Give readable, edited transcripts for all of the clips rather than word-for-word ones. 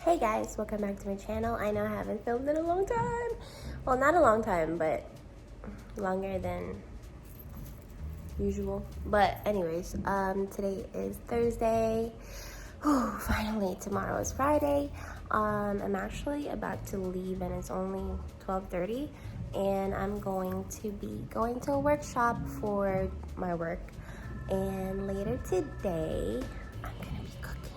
Hey guys, welcome back to my channel. I know I haven't filmed in a long time. Well, not a long time, but longer than usual. But anyways, today is Thursday. Whew, finally, tomorrow is Friday. I'm actually about to leave and it's only 12:30 and I'm going to be going to a workshop for my work. And later today, I'm gonna be cooking.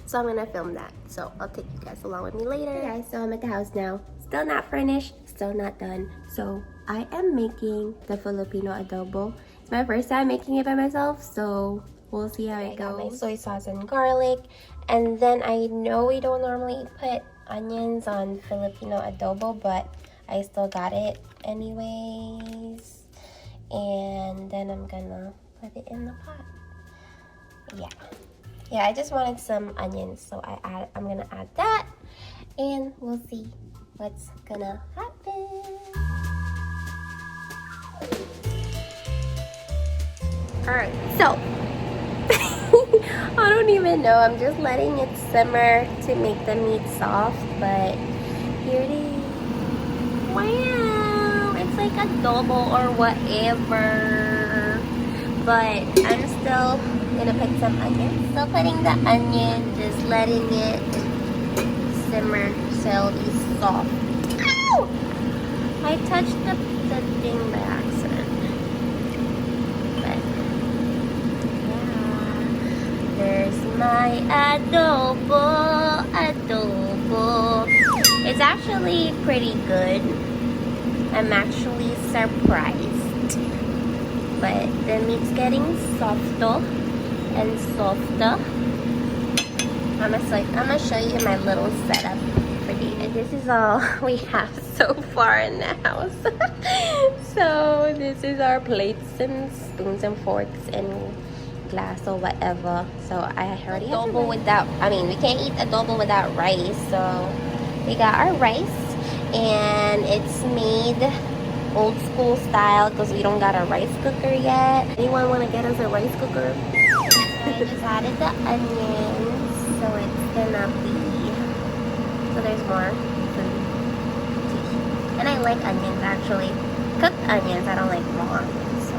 So I'm gonna film that. So I'll take you guys along with me later. Hey guys, so I'm at the house now. Still not furnished, still not done. So I am making the Filipino adobo. It's my first time making it by myself, so we'll see how it goes. I got my soy sauce and garlic. And then I know we don't normally put onions on Filipino adobo, but I still got it anyways. And then I'm gonna put it in the pot. Yeah, I just wanted some onions, so I'm gonna add that, and we'll see what's gonna happen. All right, so I don't even know. I'm just letting it simmer to make the meat soft, but here it is. Wow, it's like adobo or whatever. But I'm still gonna put some onions. Still putting the onion, just letting it simmer so it'll be soft. Ow! I touched the thing by accident. But yeah, there's my adobo. It's actually pretty good. I'm actually surprised. But the meat's getting softer and softer. I'm gonna show you my little setup for the. This is all we have so far in the house. So this is our plates and spoons and forks and glass or whatever. So I already have adobo without. I mean, we can't eat adobo without rice. So we got our rice, and it's made old school style because we don't got a rice cooker yet. Anyone want to get us a rice cooker? I just added the onions, so it's gonna be, so there's more food to eat. And I like onions actually. Cooked onions, I don't like raw onions. So.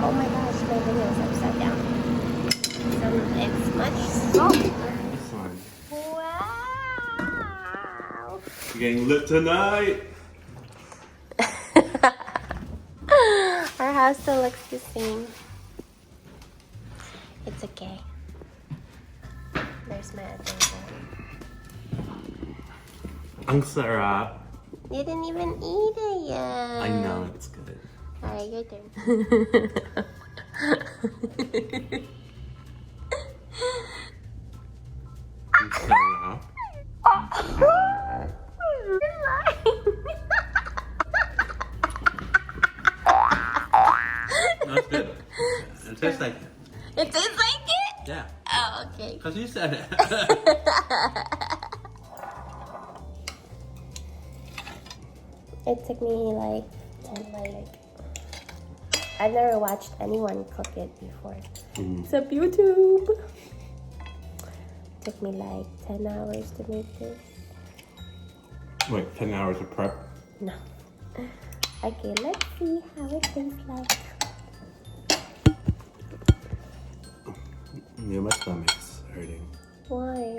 Oh my gosh, my video is upside down. So it's much softer. Wow! You're getting lit tonight! Our house still looks the same. It's okay. There's my adobo. Ang sarap. You didn't even eat it yet. I know, it's good. Alright, your turn. Ang sarap. You're lying. No, it's good. It tastes like it. It tastes like it? Yeah. Oh, okay. Because you said it. It took me like I've never watched anyone cook it before. Except YouTube. Took me like 10 hours to make this. Wait, 10 hours of prep? No. Okay, let's see how it tastes like. Yeah, my stomach's hurting. Why?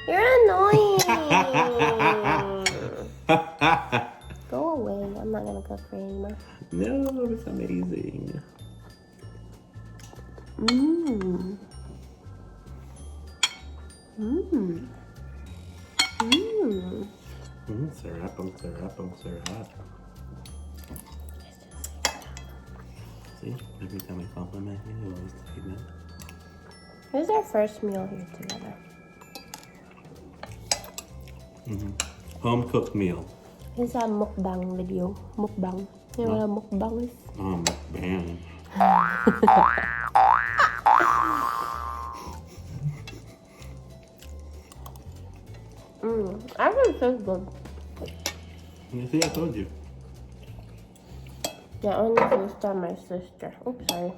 You're annoying. Go away. I'm not gonna cook for you anymore. No, it's amazing. Mmm. Mmm. Mmm. Sarap. See, every time I compliment you, you always say that. This is our first meal here together. Home cooked meal. This is a mukbang video. Mukbang. You know what a mukbang is? Oh, mukbang. Actually, it tastes good. You see, I told you. Yeah, only this time my sister. Oops, sorry.